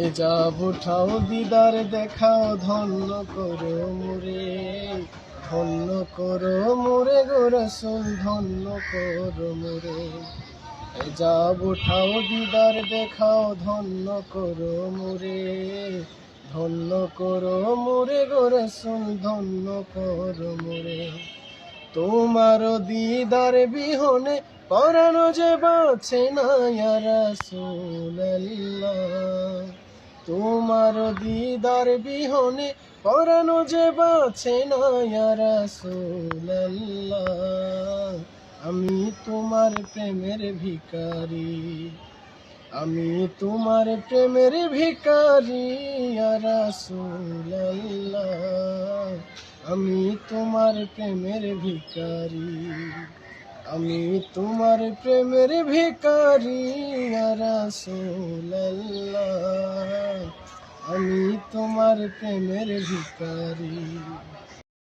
এ যাব উঠাও দিদার দেখাও ধন্য করো মুরে, ধন্য করো মুরে গো রাসূল, ধন্য করো মুরে। এ যাব উঠাও দিদার দেখাও ধন্য করো মুরে, ধন্য করো মুরে গো রাসূল, ধন্য করো মুরে। তোমার দিদার বিহনে পরাণ যে বাঁচে না ইয়া রাসূলুল্লাহ, তোমার দিদার বিহনে পরাণ যে বাঁচে না ইয়া রাসূলুল্লাহ। আমি তোমার প্রেমের ভিখারি, আমি তোমার প্রেমের ভিখারি ইয়া রাসূলুল্লাহ, আমি তোমার প্রেমের ভিখারি, আমি তোমার প্রেমের ভিখারি ইয়া রাসূলুল্লাহ, আমি তোমার প্রেমের ভিখারি।